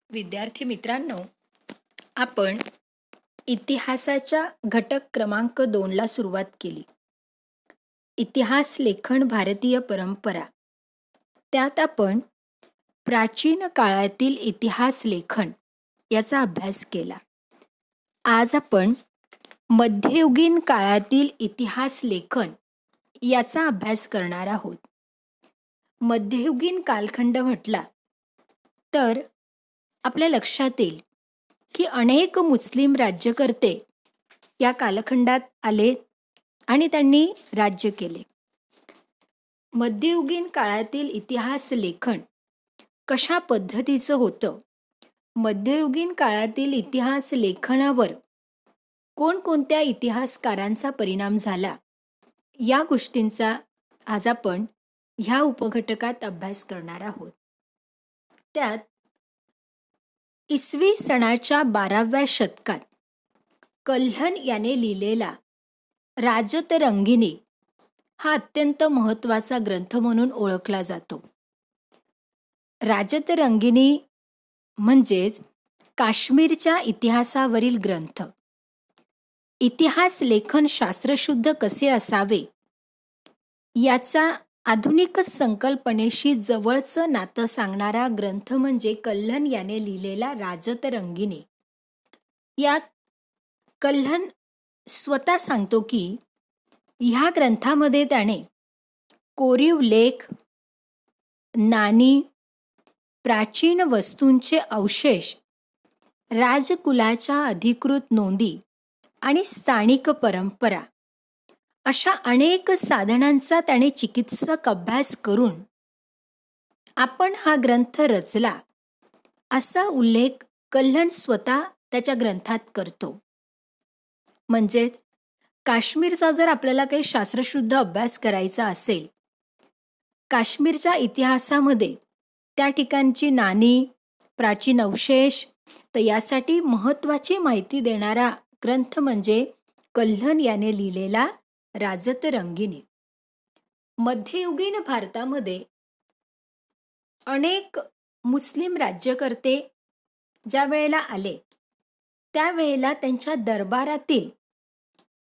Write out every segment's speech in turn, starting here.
विद्यार्थी मित्रांनो, आपण इतिहासाच्या घटक क्रमांक 2ला सुरुवात केली. इतिहास लेखन भारतीय परंपरा. त्यात आपण प्राचीन काळातील इतिहास लेखन याचा अभ्यास केला. आज आपण मध्ययुगीन काळातील इतिहास लेखन याचा अभ्यास करणार आहोत. मध्ययुगीन कालखंड म्हटला तर आपल्या लक्षात येईल की अनेक मुस्लिम राज्यकर्ते या कालखंडात आले आणि त्यांनी राज्य केले. मध्ययुगीन काळातील इतिहास लेखन कशा पद्धतीचं होतं, मध्ययुगीन काळातील इतिहास लेखनावर कोणकोणत्या इतिहासकारांचा परिणाम झाला, या गोष्टींचा आज आपण ह्या उपघटकात अभ्यास करणार आहोत. त्यात इसवी सणाच्या 12व्या शतकात कल्हण याने लिहिलेला राजतरंगिणी हा अत्यंत महत्त्वाचा ग्रंथ म्हणून ओळखला जातो. राजतरंगिणी म्हणजेच काश्मीरच्या इतिहासावरील ग्रंथ. इतिहास लेखन शास्त्रशुद्ध कसे असावे याचा आधुनिक संकल्पनेशी जवळचं नातं सांगणारा ग्रंथ म्हणजे कल्हण याने लिहिलेला राजतरंगिणी. यात कल्हण स्वतः सांगतो की ह्या ग्रंथामध्ये त्याने कोरीव लेख, नाणी, प्राचीन वस्तूंचे अवशेष, राजकुलाच्या अधिकृत नोंदी आणि स्थानिक परंपरा अशा अनेक साधनांचा त्याने चिकित्सक अभ्यास करून आपण हा ग्रंथ रचला असा उल्लेख कल्हण स्वतः त्याच्या ग्रंथात करतो. म्हणजे काश्मीरचा जर आपल्याला काही शास्त्रशुद्ध अभ्यास करायचा असेल, काश्मीरच्या इतिहासामध्ये त्या ठिकाणची नाणी, प्राचीन अवशेष, तर यासाठी महत्त्वाची माहिती देणारा ग्रंथ म्हणजे कल्हण याने लिहिलेला राजतरंगिणी. मध्ययुगीन भारतामध्ये अनेक मुस्लिम राज्यकर्ते ज्या वेळेला आले त्यावेळेला त्यांच्या दरबारातील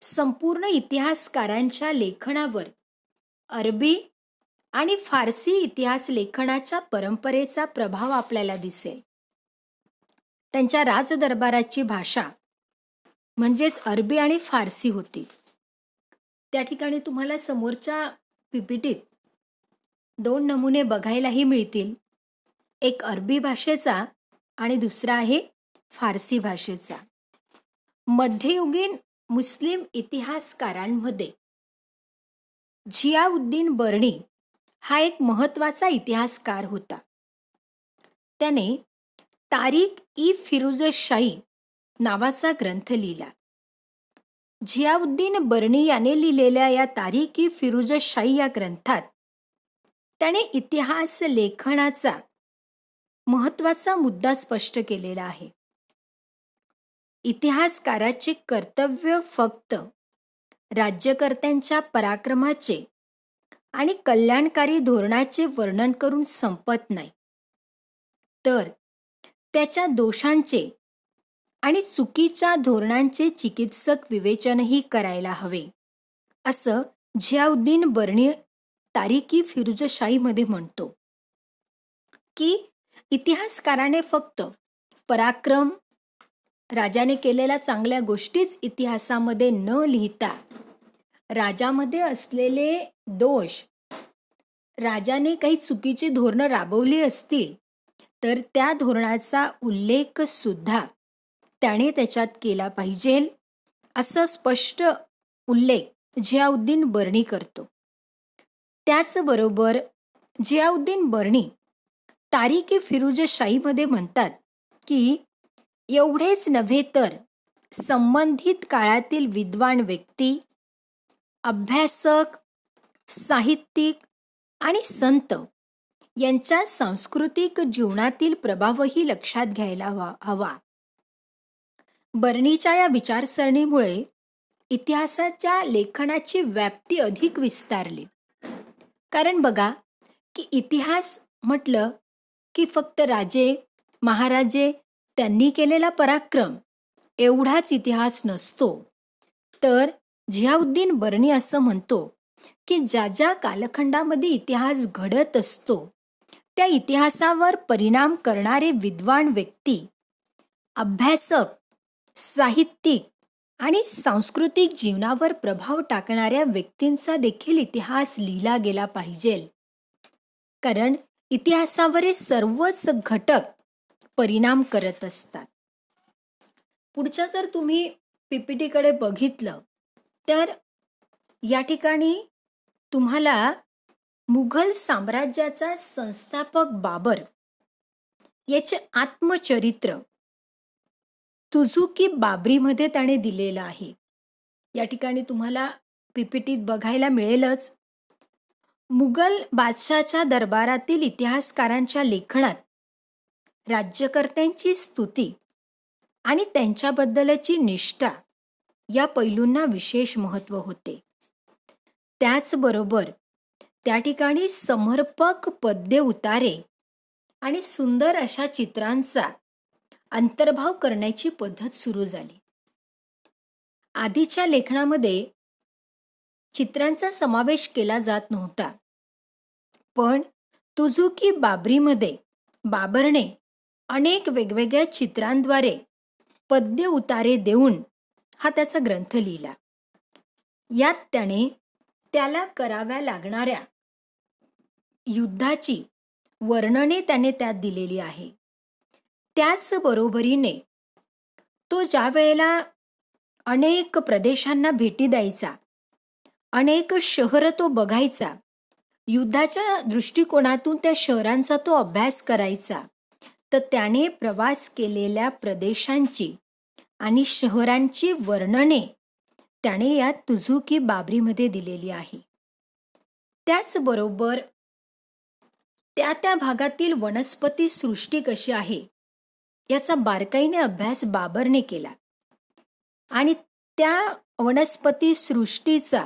संपूर्ण इतिहासकारांच्या लेखनावर अरबी आणि फारसी इतिहास लेखनाच्या परंपरेचा प्रभाव आपल्याला दिसेल. त्यांच्या राजदरबाराची भाषा म्हणजेच अरबी आणि फारसी होती. त्या ठिकाणी तुम्हाला समोरच्या पीपीटीत 2 नमुने बघायलाही मिळतील. एक अरबी भाषेचा आणि दुसरा आहे फारसी भाषेचा. मध्ययुगीन मुस्लिम इतिहासकारांमध्ये झियाउद्दीन बर्णी हा एक महत्त्वाचा इतिहासकार होता. त्याने तारीख-ई-फिरोजशाही नावाचा ग्रंथ लिहिला. झियाउद्दीन बर्णी याने लिहिलेल्या या तारीख-ई-फिरोजशाही या ग्रंथात त्याने इतिहास लेखनाचा महत्त्वाचा मुद्दा स्पष्ट केलेला आहे. इतिहासकाराचे कर्तव्य फक्त राज्यकर्त्यांच्या पराक्रमाचे आणि कल्याणकारी धोरणाचे वर्णन करून संपत नाही, तर त्याच्या दोषांचे आणि चुकीच्या धोरणांचे चिकित्सक विवेचनही करायला हवे, असं झियाउद्दीन बर्णी तारीख-ई-फिरोजशाहीमध्ये म्हणतो. की इतिहासकाराने फक्त पराक्रम, राजाने केलेल्या चांगल्या गोष्टीच इतिहासामध्ये न लिहिता राजामध्ये असलेले दोष, राजाने काही चुकीची धोरणं राबवली असतील तर त्या धोरणाचा उल्लेख सुद्धा त्याने त्याच्यात केला पाहिजे, असं स्पष्ट उल्लेख झियाउद्दीन बर्णी करतो. त्याचबरोबर झियाउद्दीन बर्णी तारीख-ई-फिरोजशाहीमध्ये म्हणतात की एवढेच नव्हे तर संबंधित काळातील विद्वान व्यक्ती, अभ्यासक, साहित्यिक आणि संत यांच्या सांस्कृतिक जीवनातील प्रभावही लक्षात घ्यायला हवा. बर्णीच्या या विचारसरणीमुळे इतिहासाच्या लेखनाची व्याप्ती अधिक विस्तारली. कारण बघा की इतिहास म्हटलं की फक्त राजे महाराजे त्यांनी केलेला पराक्रम एवढाच इतिहास नसतो, तर झियाउद्दीन बर्नी असं म्हणतो की ज्या ज्या कालखंडामध्ये इतिहास घडत असतो त्या इतिहासावर परिणाम करणारे विद्वान व्यक्ती, अभ्यासक, साहित्यिक आणि सांस्कृतिक जीवनावर प्रभाव टाकणाऱ्या व्यक्तींचा देखील इतिहास लिहिला गेला पाहिजे. कारण इतिहासावर हे सर्वच घटक परिणाम करत असतात. पुढच्या जर तुम्ही पीपीटीकडे बघितलं तर या ठिकाणी तुम्हाला मुघल साम्राज्याचा संस्थापक बाबर याचे आत्मचरित्र तुझुकी बाबरीमध्ये त्याने दिलेलं आहे. या ठिकाणी तुम्हाला पीपीटीत बघायला मिळेलच. मुघल बादशाच्या दरबारातील इतिहासकारांच्या लेखनात राज्यकर्त्यांची स्तुती आणि त्यांच्याबद्दलची निष्ठा या पैलूंना विशेष महत्त्व होते. त्याचबरोबर त्या ठिकाणी समर्पक पद्य उतारे आणि सुंदर अशा चित्रांचा अंतर्भाव करण्याची पद्धत सुरू झाली. आधीच्या लेखनामध्ये चित्रांचा समावेश केला जात नव्हता, पण तुझुकी बाबरीमध्ये बाबरने अनेक वेगवेगळ्या चित्रांद्वारे पद्य उतारे देऊन हा त्याचा ग्रंथ लिहिला. यात त्याने त्याला कराव्या लागणाऱ्या युद्धाची वर्णने त्याने त्यात दिलेली आहे. त्याचबरोबरीने तो ज्या वेळेला अनेक प्रदेशांना भेटी द्यायचा, अनेक शहरं तो बघायचा, युद्धाच्या दृष्टिकोनातून त्या शहरांचा तो अभ्यास करायचा, तर त्याने प्रवास केलेल्या प्रदेशांची आणि शहरांची वर्णने त्याने या तुझुकी बाबरीमध्ये दिलेली आहे. त्याचबरोबर त्या त्या भागातील वनस्पती सृष्टी कशी आहे याचा बारकाईने अभ्यास बाबरने केला आणि त्या वनस्पती सृष्टीचा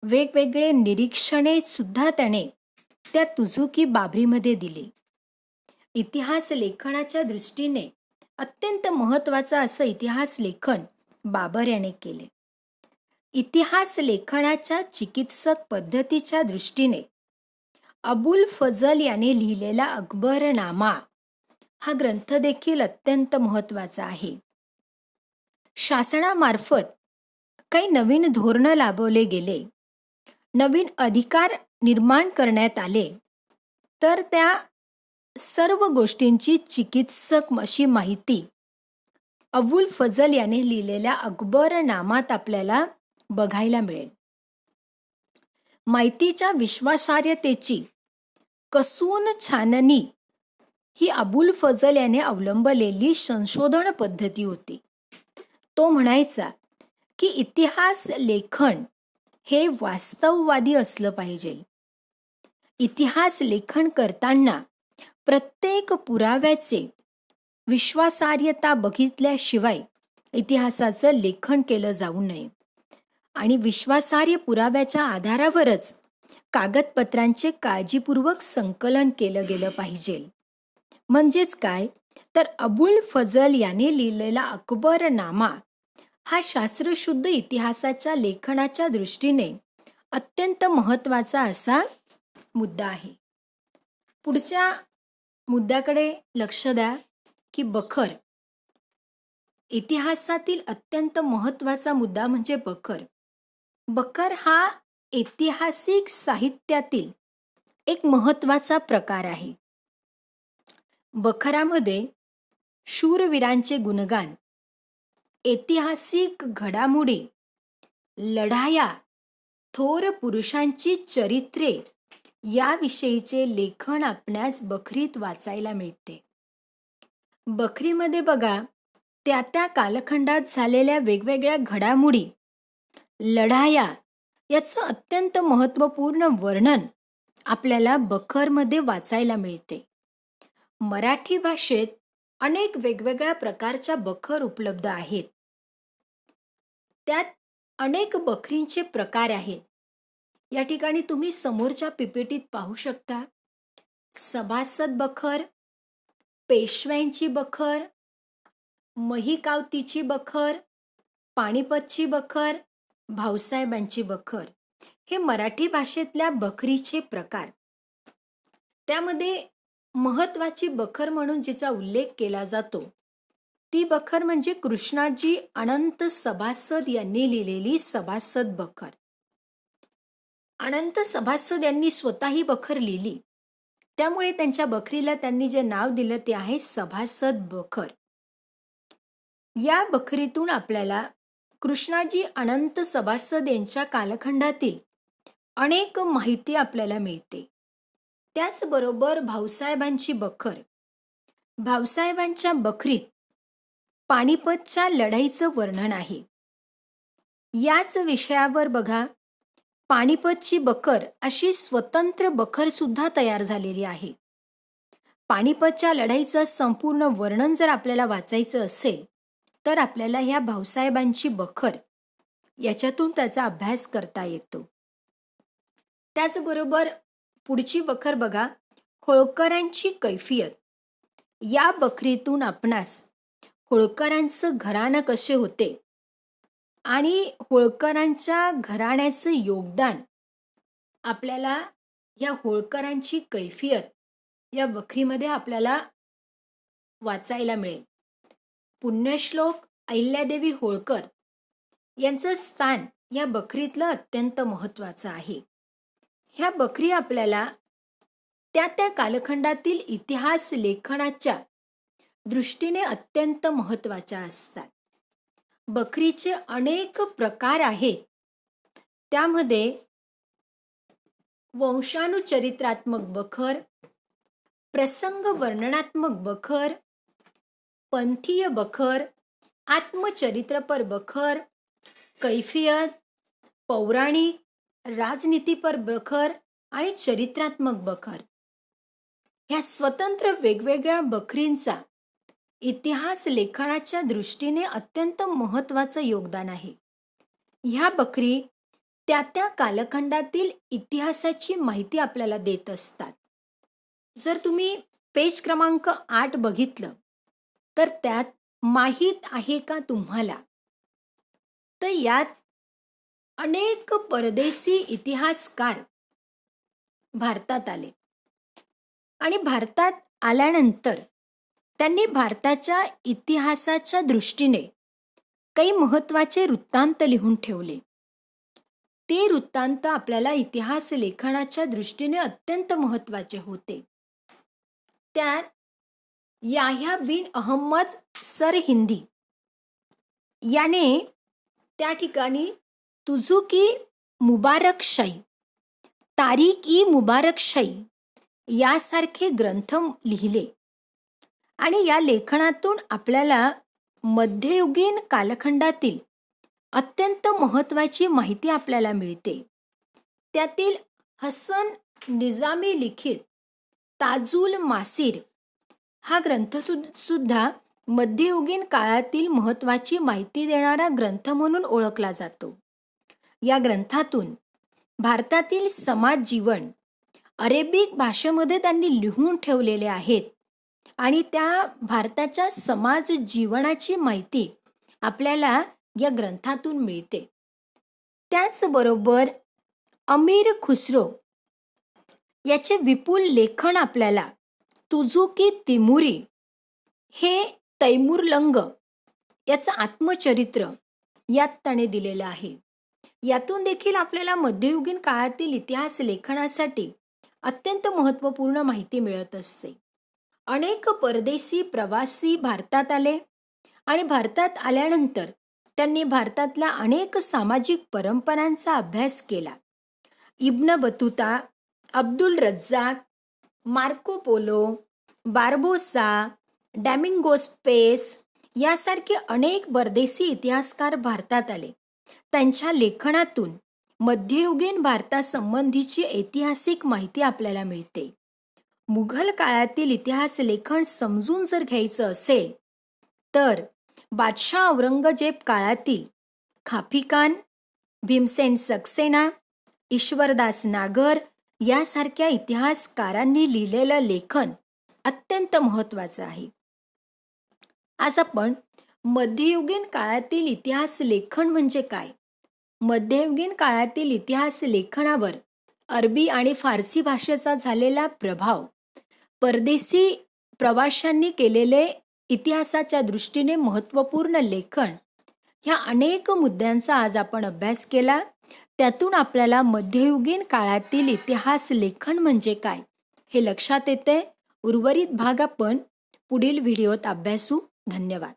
वेगवेगळे निरीक्षणे सुद्धा त्याने त्या तुझुकी बाबरीमध्ये दिली. इतिहास लेखनाच्या दृष्टीने अत्यंत महत्त्वाचं असं इतिहास लेखन बाबर याने केले. इतिहास लेखनाच्या चिकित्सक पद्धतीच्या दृष्टीने अबुल फजल याने लिहिलेला अकबरनामा हा ग्रंथ देखील अत्यंत महत्त्वाचा आहे. शासनामार्फत काही नवीन धोरणं राबवले गेले, नवीन अधिकार निर्माण करण्यात आले, तर त्या सर्व गोष्टींची चिकित्सक अशी माहिती अबुल फजल याने लिहिलेल्या अकबरनामात आपल्याला बघायला मिळेल. माहितीच्या विश्वासार्हतेची कसून छाननी ही अबुल फजल याने अवलंबलेली संशोधन पद्धती होती. तो म्हणायचा की इतिहास लेखन हे वास्तववादी असलं पाहिजे. इतिहास लेखन करताना प्रत्येक पुराव्याचे विश्वासार्हता बघितल्याशिवाय इतिहासाचं लेखन केलं जाऊ नये आणि विश्वासार्ह पुराव्याच्या आधारावरच कागदपत्रांचे काळजीपूर्वक संकलन केलं गेलं पाहिजे. म्हणजेच काय, तर अबुल फजल याने लिहिलेला अकबरनामा हा शास्त्रशुद्ध इतिहासाच्या लेखनाच्या दृष्टीने अत्यंत महत्त्वाचा असा मुद्दा आहे. पुढच्या मुद्द्याकडे लक्ष द्या की बखर. इतिहासातील अत्यंत महत्त्वाचा मुद्दा म्हणजे बखर. बखर हा ऐतिहासिक साहित्यातील एक महत्त्वाचा प्रकार आहे. बखरामध्ये शूरवीरांचे गुणगान, ऐतिहासिक घडामोडी, लढाया, थोर पुरुषांची चरित्रे याविषयीचे लेखन आपणास बखरीत वाचायला मिळते. बखरीमध्ये बघा, त्या त्या कालखंडात झालेल्या वेगवेगळ्या घडामोडी, लढाया याचं अत्यंत महत्त्वपूर्ण वर्णन आपल्याला बखरमध्ये वाचायला मिळते. मराठी भाषेत अनेक वेगवेगळ्या प्रकारच्या बखर उपलब्ध आहेत. त्यात अनेक बखरींचे प्रकार आहेत. या ठिकाणी तुम्ही समोरच्या पीपीटीत पाहू शकता. सभासद बखर, पेशव्यांची बखर, महिकावतीची बखर, पानिपतची बखर, भाऊसाहेबांची बखर हे मराठी भाषेतल्या बखरीचे प्रकार. त्यामध्ये महत्वाची बखर म्हणून जिचा उल्लेख केला जातो ती बखर म्हणजे कृष्णाजी अनंत सभासद यांनी लिहिलेली सभासद बखर. अनंत सभासद यांनी स्वतः ही बखर लिहिली, त्यामुळे त्यांच्या बखरीला त्यांनी जे नाव दिलं ते आहे सभासद बखर. या बखरीतून आपल्याला कृष्णाजी अनंत सभासद यांच्या कालखंडातील अनेक माहिती आपल्याला मिळते. त्याचबरोबर भाऊसाहेबांची बखर, भाऊसाहेबांच्या बखरीत पानिपतच्या लढाईचं वर्णन आहे. याच विषयावर बघा, पानिपतची बखर अशी स्वतंत्र बखर सुद्धा तयार झालेली आहे. पानिपतच्या लढाईचं संपूर्ण वर्णन जर आपल्याला वाचायचं असेल तर आपल्याला ह्या भाऊसाहेबांची बखर याच्यातून त्याचा अभ्यास करता येतो. त्याचबरोबर पुढची बखर बघा, होळकरांची कैफियत. या बखरीतून आपणास होळकरांचं घराणं कसे होते आणि होळकरांच्या घराण्याचं योगदान आपल्याला या होळकरांची कैफियत या बखरीमध्ये आपल्याला वाचायला मिळेल. पुण्यश्लोक अहिल्यादेवी होळकर यांचं स्थान या बखरीतलं अत्यंत महत्त्वाचं आहे. ह्या बखरी आपल्याला त्या त्या कालखंडातील इतिहास लेखनाच्या दृष्टीने अत्यंत महत्त्वाच्या असतात. बखरीचे अनेक प्रकार आहेत. त्यामध्ये वंशानुचरित्रात्मक बखर, प्रसंग वर्णनात्मक बखर, पंथीय बखर, आत्मचरित्रपर बखर, कैफियत, पौराणिक, राजनीतीपर बखर आणि चरित्रात्मक बखर ह्या स्वतंत्र वेगवेगळ्या बखरींचा इतिहास लेखनाच्या दृष्टीने अत्यंत महत्त्वाचं योगदान आहे. ह्या बखरी त्या त्या कालखंडातील इतिहासाची माहिती आपल्याला देत असतात. जर तुम्ही पेज क्रमांक 8 बघितलं तर त्यात माहीत आहे का तुम्हाला, तर यात अनेक परदेशी इतिहासकार भारतात आले आणि भारतात आल्यानंतर त्यांनी भारताच्या इतिहासाच्या दृष्टीने काही महत्त्वाचे वृत्तांत लिहून ठेवले. ते वृत्तांत आपल्याला इतिहास लेखनाच्या दृष्टीने अत्यंत महत्त्वाचे होते. त्यात याह्या बिन अहमद सरहिंदी याने त्या ठिकाणी तुझुकी मुबारकशाही, तारिक ई मुबारकशाही यासारखे ग्रंथ लिहिले आणि या लेखनातून आपल्याला मध्ययुगीन कालखंडातील अत्यंत महत्त्वाची माहिती आपल्याला मिळते. त्यातील हसन निजामी लिखित ताजुल मासीर हा ग्रंथ सुद्धा मध्ययुगीन काळातील महत्त्वाची माहिती देणारा ग्रंथ म्हणून ओळखला जातो. या ग्रंथातून भारतातील समाज जीवन अरेबिक भाषेमध्ये त्यांनी लिहून ठेवलेले आहेत आणि त्या भारताच्या समाज जीवनाची माहिती आपल्याला या ग्रंथातून मिळते. त्याचबरोबर अमीर खुसरो याचे विपुल लेखन आपल्याला तुझुकी तिमुरी हे तैमूरलंग याचं आत्मचरित्र यात त्याने दिलेलं आहे. यातून देखील आपल्याला मध्ययुगीन काळातील इतिहास लेखनासाठी अत्यंत महत्त्वपूर्ण माहिती मिळत असते. अनेक परदेशी प्रवासी भारतात आले आणि भारतात आल्यानंतर त्यांनी भारतातल्या अनेक सामाजिक परंपरांचा अभ्यास केला. इब्न Battuta, Abdul Razzaq, Marco Polo, Barbosa, डॅमिंगोस पेस यासारखे अनेक परदेशी इतिहासकार भारतात आले. त्यांच्या लेखनातून मध्ययुगीन भारतासंबंधीची ऐतिहासिक माहिती आपल्याला मिळते. मुघल काळातील इतिहास लेखन समजून जर घ्यायचं असेल तर बादशाह औरंगजेब काळातील खाफिखान, भीमसेन सक्सेना, ईश्वरदास नागर यासारख्या इतिहासकारांनी लिहिलेलं लेखन अत्यंत महत्त्वाचं आहे. आज आपण मध्ययुगीन काळातील इतिहास लेखन म्हणजे काय, मध्ययुगीन काळातील इतिहास लेखनावर अरबी आणि फारसी भाषेचा झालेला प्रभाव, परदेशी प्रवाशांनी केलेले इतिहासाच्या दृष्टीने महत्त्वपूर्ण लेखन, ह्या अनेक मुद्द्यांचा आज आपण अभ्यास केला. त्यातून आपल्याला मध्ययुगीन काळातील इतिहास लेखन म्हणजे काय हे लक्षात येते. उर्वरित भाग आपण पुढील व्हिडिओत अभ्यासू. धन्यवाद.